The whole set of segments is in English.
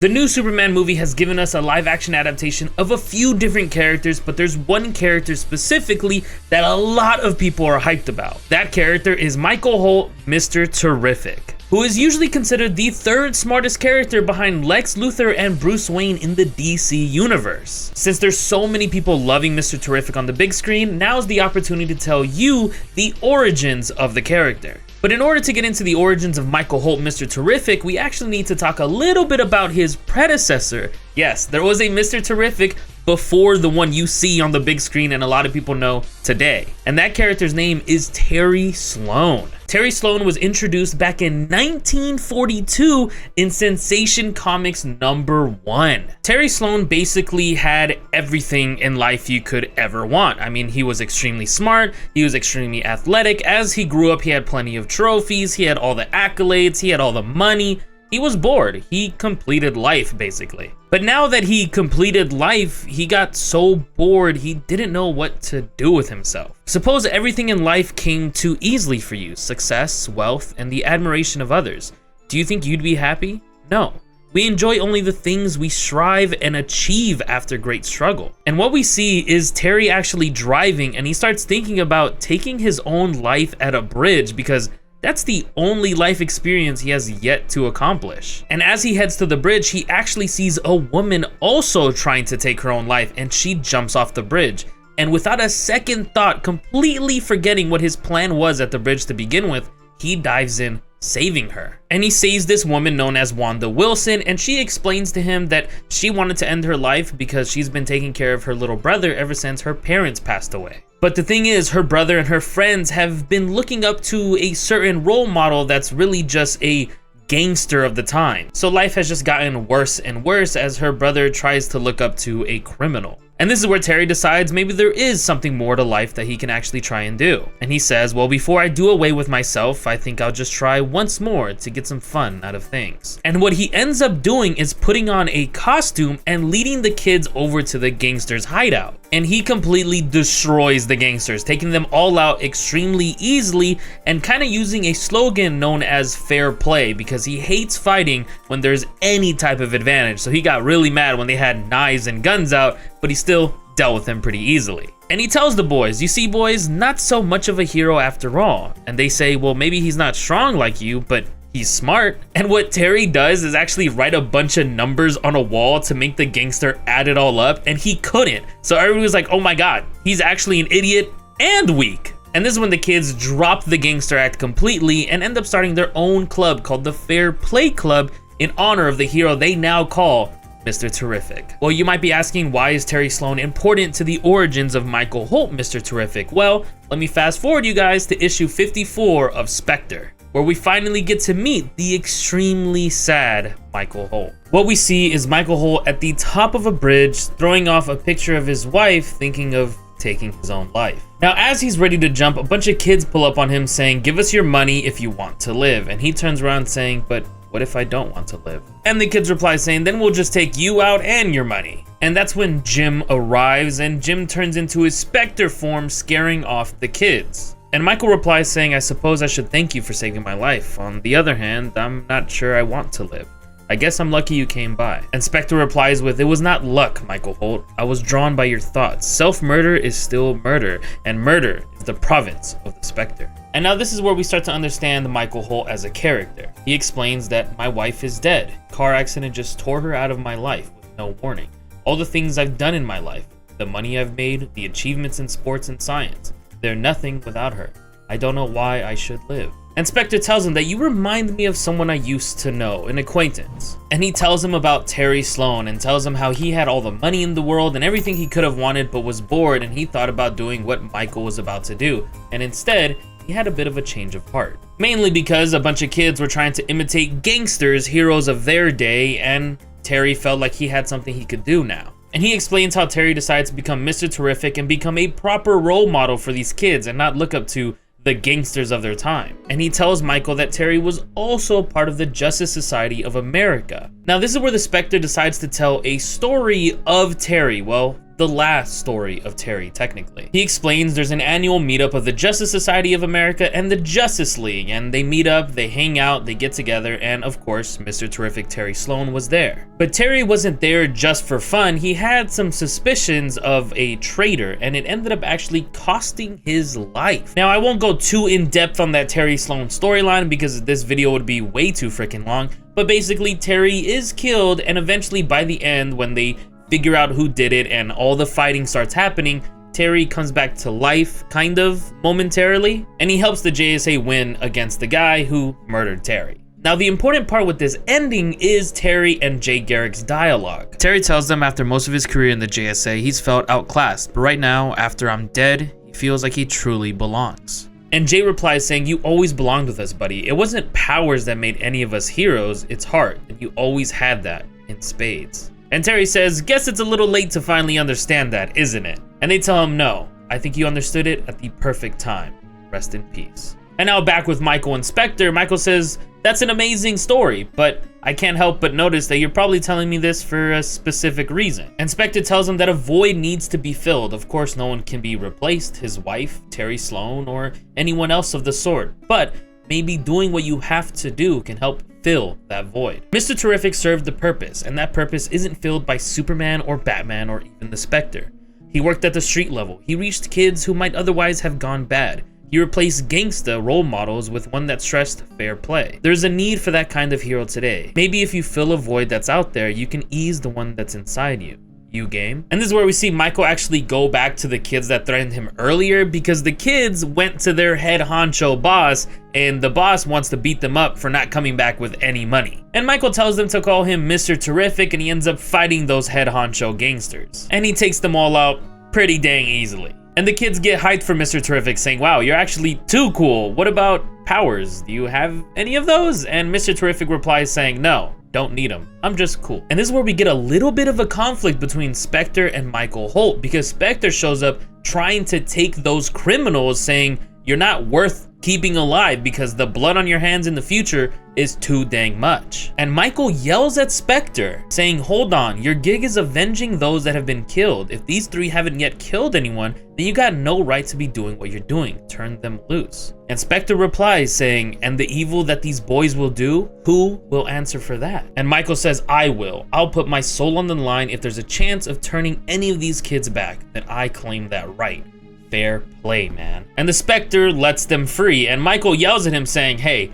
The new Superman movie has given us a live-action adaptation of a few different characters, but there's one character specifically that a lot of people are hyped about. That character is Michael Holt, Mr. Terrific, who is usually considered the third smartest character behind Lex Luthor and Bruce Wayne in the DC universe. Since there's so many people loving Mr. Terrific on the big screen, now's the opportunity to tell you the origins of the character. But in order to get into the origins of Michael Holt, Mr. Terrific, we actually need to talk a little bit about his predecessor. Yes, there was a Mr. Terrific before the one you see on the big screen and a lot of people know today. And that character's name is Terry Sloane. Terry Sloane was introduced back in 1942 in Sensation Comics #1. Terry Sloane basically had everything in life you could ever want. I mean, he was extremely smart, he was extremely athletic. As he grew up, he had plenty of trophies, he had all the accolades, he had all the money. He was bored. He completed life, basically. But now that he completed life, he got so bored he didn't know what to do with himself. Suppose everything in life came too easily for you: success, wealth, and the admiration of others. Do you think you'd be happy? No. We enjoy only the things we strive and achieve after great struggle. And what we see is Terry actually driving, and he starts thinking about taking his own life at a bridge because that's the only life experience he has yet to accomplish. And as he heads to the bridge, he actually sees a woman also trying to take her own life, and she jumps off the bridge. And without a second thought, completely forgetting what his plan was at the bridge to begin with, he dives in, saving her. And he saves this woman known as Wanda Wilson, and she explains to him that she wanted to end her life because she's been taking care of her little brother ever since her parents passed away. But the thing is, her brother and her friends have been looking up to a certain role model that's really just a gangster of the time. So life has just gotten worse and worse as her brother tries to look up to a criminal. And this is where Terry decides maybe there is something more to life that he can actually try and do. And he says, well, before I do away with myself, I think I'll just try once more to get some fun out of things. And what he ends up doing is putting on a costume and leading the kids over to the gangsters' hideout. And he completely destroys the gangsters, taking them all out extremely easily and kind of using a slogan known as fair play, because he hates fighting when there's any type of advantage. So he got really mad when they had knives and guns out, but he still dealt with them pretty easily. And he tells the boys, you see boys, not so much of a hero after all. And they say, well, maybe he's not strong like you, but he's smart. And what Terry does is actually write a bunch of numbers on a wall to make the gangster add it all up, and he couldn't. So everybody was like, oh my god, he's actually an idiot and weak. And this is when the kids drop the gangster act completely and end up starting their own club called the Fair Play Club in honor of the hero they now call Mr. Terrific. Well, you might be asking, why is Terry Sloane important to the origins of Michael Holt, Mr. Terrific? Well, let me fast forward you guys to issue 54 of Spectre, where we finally get to meet the extremely sad Michael Holt. What we see is Michael Holt at the top of a bridge, throwing off a picture of his wife, thinking of taking his own life. Now, as he's ready to jump, a bunch of kids pull up on him saying, give us your money if you want to live. And he turns around saying, but what if I don't want to live? And the kids reply saying, then we'll just take you out and your money. And that's when Jim arrives, and Jim turns into his Spectre form, scaring off the kids. And Michael replies saying, I suppose I should thank you for saving my life. On the other hand, I'm not sure I want to live. I guess I'm lucky you came by. And Spectre replies with, it was not luck, Michael Holt. I was drawn by your thoughts. Self-murder is still murder, and murder is the province of the Spectre. And now this is where we start to understand Michael Holt as a character. He explains that my wife is dead. Car accident just tore her out of my life with no warning. All the things I've done in my life, the money I've made, the achievements in sports and science, they're nothing without her. I don't know why I should live. And Spectre tells him that you remind me of someone I used to know, an acquaintance. And he tells him about Terry Sloane and tells him how he had all the money in the world and everything he could have wanted, but was bored, and he thought about doing what Michael was about to do. And instead, he had a bit of a change of heart. Mainly because a bunch of kids were trying to imitate gangsters, heroes of their day, and Terry felt like he had something he could do now. And he explains how Terry decided to become Mr. Terrific and become a proper role model for these kids and not look up to the gangsters of their time. And he tells Michael that Terry was also part of the Justice Society of America. Now this is where the Spectre decides to tell a story of Terry, well, the last story of Terry, technically. He explains there's an annual meetup of the Justice Society of America and the Justice League, and they meet up, they hang out, they get together, and of course, Mr. Terrific Terry Sloane was there. But Terry wasn't there just for fun. He had some suspicions of a traitor, and it ended up actually costing his life. Now, I won't go too in-depth on that Terry Sloane storyline because this video would be way too freaking long, but basically Terry is killed, and eventually by the end, when they figure out who did it and all the fighting starts happening, Terry comes back to life, kind of, momentarily, and he helps the JSA win against the guy who murdered Terry. Now, the important part with this ending is Terry and Jay Garrick's dialogue. Terry tells them after most of his career in the JSA, he's felt outclassed, but right now, after I'm dead, he feels like he truly belongs. And Jay replies saying, "You always belonged with us, buddy. It wasn't powers that made any of us heroes, it's heart, and you always had that in spades." And Terry says, "Guess it's a little late to finally understand that, isn't it?" And they tell him, "No, I think you understood it at the perfect time. Rest in peace." And now back with Michael and Spectre, Michael says, "That's an amazing story, but I can't help but notice that you're probably telling me this for a specific reason." And Spectre tells him that a void needs to be filled. Of course, no one can be replaced, his wife, Terry Sloane, or anyone else of the sort. But maybe doing what you have to do can help fill that void. Mr. Terrific served the purpose, and that purpose isn't filled by Superman or Batman or even the Spectre. He worked at the street level. He reached kids who might otherwise have gone bad. He replaced gangsta role models with one that stressed fair play. There's a need for that kind of hero today. Maybe if you fill a void that's out there, you can ease the one that's inside you. You game? And this is where we see Michael actually go back to the kids that threatened him earlier, because the kids went to their head honcho boss, and the boss wants to beat them up for not coming back with any money. And Michael tells them to call him Mr. Terrific, and he ends up fighting those head honcho gangsters. And he takes them all out pretty dang easily. And the kids get hyped for Mr. Terrific, saying, "Wow, you're actually too cool. What about powers? Do you have any of those?" And Mr. Terrific replies saying, "No, don't need them. I'm just cool." And this is where we get a little bit of a conflict between Spectre and Michael Holt, because Spectre shows up trying to take those criminals, saying, "You're not worth keeping alive because the blood on your hands in the future is too dang much." And Michael yells at Spectre, saying, "Hold on, your gig is avenging those that have been killed. If these three haven't yet killed anyone, then you got no right to be doing what you're doing. Turn them loose." And Spectre replies saying, "And the evil that these boys will do, who will answer for that?" And Michael says, "I will. I'll put my soul on the line. If there's a chance of turning any of these kids back, then I claim that right. Fair play, man." And the Spectre lets them free, and Michael yells at him saying, "Hey,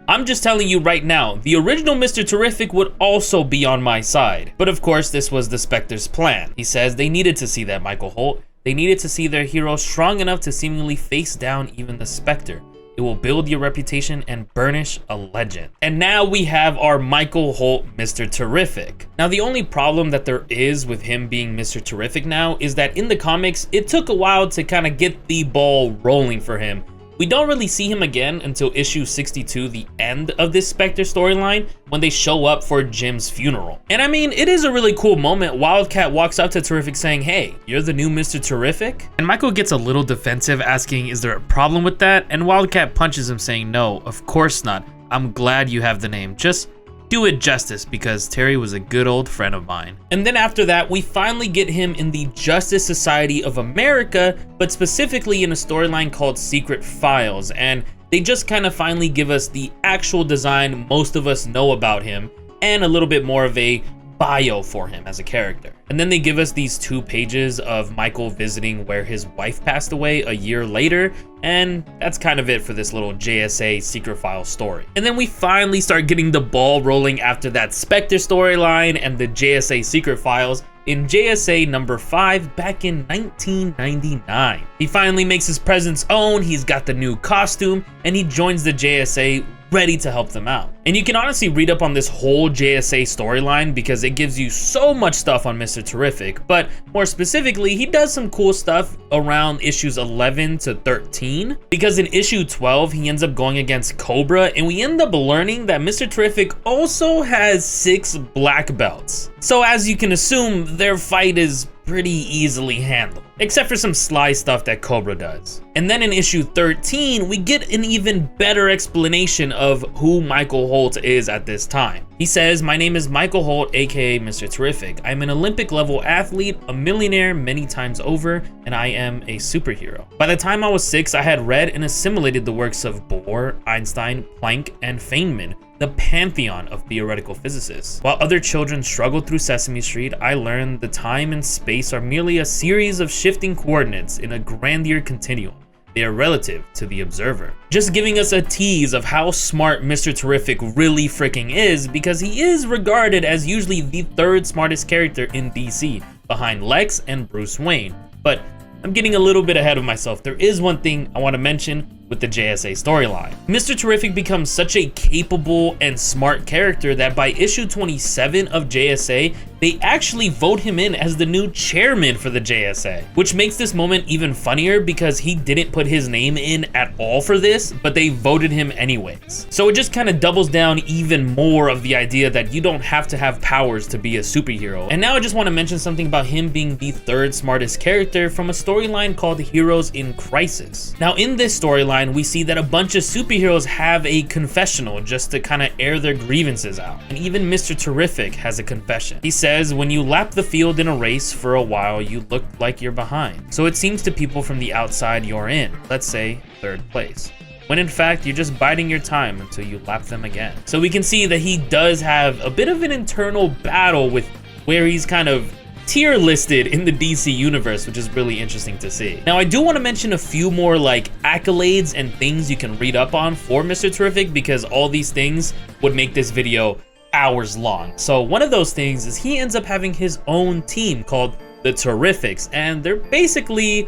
I'm just telling you right now, the original Mr. Terrific would also be on my side." But of course, this was the Spectre's plan. He says they needed to see that, Michael Holt. They needed to see their hero strong enough to seemingly face down even the Spectre. It will build your reputation and burnish a legend. And now we have our Michael Holt Mr. Terrific. Now, the only problem that there is with him being Mr. Terrific now is that in the comics, it took a while to kind of get the ball rolling for him. We don't really see him again until issue 62, the end of this Spectre storyline, when they show up for Jim's funeral. And I mean, it is a really cool moment. Wildcat walks up to Terrific saying, "Hey, you're the new Mr. Terrific?" And Michael gets a little defensive, asking, "Is there a problem with that?" And Wildcat punches him saying, "No, of course not. I'm glad you have the name. Just do it justice, because Terry was a good old friend of mine." And then after that, we finally get him in the Justice Society of America, but specifically in a storyline called Secret Files. And they just kind of finally give us the actual design most of us know about him, and a little bit more of a bio for him as a character. And then they give us these 2 pages of Michael visiting where his wife passed away a year later, and that's kind of it for this little JSA Secret File story. And then we finally start getting the ball rolling after that Spectre storyline and the JSA Secret Files in JSA number 5 back in 1999. He finally makes his presence known, he's got the new costume, and he joins the JSA ready to help them out. And you can honestly read up on this whole JSA storyline because it gives you so much stuff on Mr. Terrific, but more specifically, he does some cool stuff around issues 11 to 13, because in issue 12, he ends up going against Cobra, and we end up learning that Mr. Terrific also has 6 black belts. So as you can assume, their fight is pretty easily handled. except for some sly stuff that Cobra does. And then in issue 13, we get an even better explanation of who Michael Holt is at this time. He says, "My name is Michael Holt, aka Mr. Terrific. I'm an Olympic level athlete, a millionaire many times over, and I am a superhero." By the time I was 6, I had read and assimilated the works of Bohr, Einstein, Planck, and Feynman, the pantheon of theoretical physicists. While other children struggled through Sesame Street, I learned the time and space are merely a series of shifting coordinates in a grandeur continuum. They are relative to the observer. Just giving us a tease of how smart Mr. Terrific really freaking is, because he is regarded as usually the 3rd smartest character in DC, behind Lex and Bruce Wayne. But I'm getting a little bit ahead of myself. There is one thing I want to mention with the JSA storyline. Mr. Terrific becomes such a capable and smart character that by issue 27 of JSA, they actually vote him in as the new chairman for the JSA, which makes this moment even funnier because he didn't put his name in at all for this, but they voted him anyways. So it just kind of doubles down even more of the idea that you don't have to have powers to be a superhero. And now I just want to mention something about him being the 3rd smartest character from a storyline called Heroes in Crisis. Now in this storyline, we see that a bunch of superheroes have a confessional just to kind of air their grievances out. And even Mr. Terrific has a confession. He says, "When you lap the field in a race for a while, you look like you're behind. So it seems to people from the outside you're in, let's say 3rd place. When in fact, you're just biding your time until you lap them again." So we can see that he does have a bit of an internal battle with where he's kind of tier listed in the DC universe, which is really interesting to see. Now I do want to mention a few more like accolades and things you can read up on for Mr. Terrific, because all these things would make this video hours long. So one of those things is he ends up having his own team called the Terrifics, and they're basically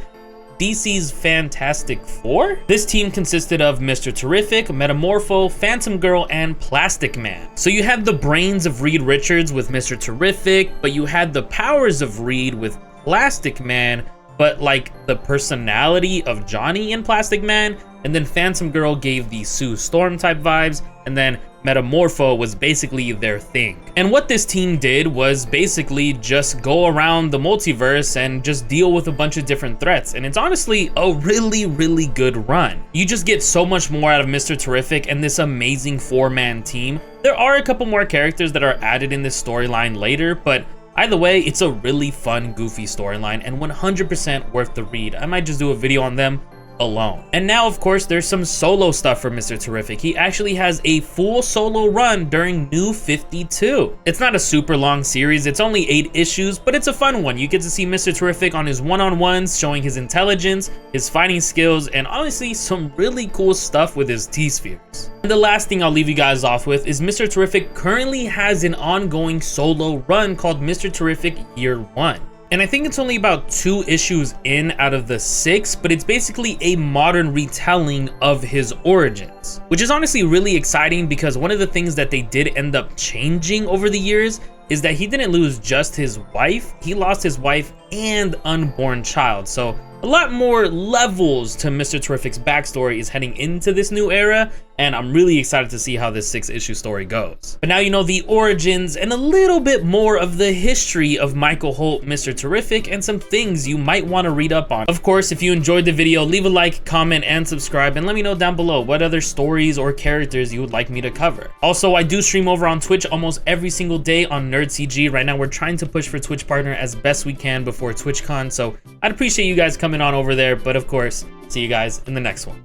DC's Fantastic Four. This team consisted of Mr. Terrific, Metamorpho, Phantom Girl, and Plastic Man. So you had the brains of Reed Richards with Mr. Terrific, but you had the powers of Reed with Plastic Man, but like the personality of Johnny in Plastic Man, and then Phantom Girl gave the Sue Storm type vibes, and then Metamorpho was basically their thing. And what this team did was basically just go around the multiverse and just deal with a bunch of different threats. And it's honestly a really good run. You just get so much more out of Mr. Terrific and this amazing 4-man team. There are a couple more characters that are added in this storyline later, but either way, it's a really fun, goofy storyline and 100% worth the read. I might just do a video on them alone. And now of course there's some solo stuff for Mr. Terrific. He actually has a full solo run during New 52. It's not a super long series, it's only 8 issues, but it's a fun one. You get to see Mr. Terrific on his one-on-ones, showing his intelligence, his fighting skills, and honestly some really cool stuff with his T-spheres. And the last thing I'll leave you guys off with is Mr. Terrific currently has an ongoing solo run called Mr. Terrific Year 1. And I think it's only about 2 issues in out of the 6, but it's basically a modern retelling of his origins, which is honestly really exciting because one of the things that they did end up changing over the years is that he didn't lose just his wife, he lost his wife and unborn child. So a lot more levels to Mr. Terrific's backstory is heading into this new era, and I'm really excited to see how this 6-issue story goes. But now you know the origins and a little bit more of the history of Michael Holt, Mr. Terrific, and some things you might want to read up on. Of course, if you enjoyed the video, leave a like, comment, and subscribe, and let me know down below what other stories or characters you would like me to cover. Also, I do stream over on Twitch almost every single day on NerdCG. Right now, we're trying to push for Twitch partner as best we can before TwitchCon, so I'd appreciate you guys coming on over there. But of course, see you guys in the next one.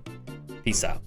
Peace out.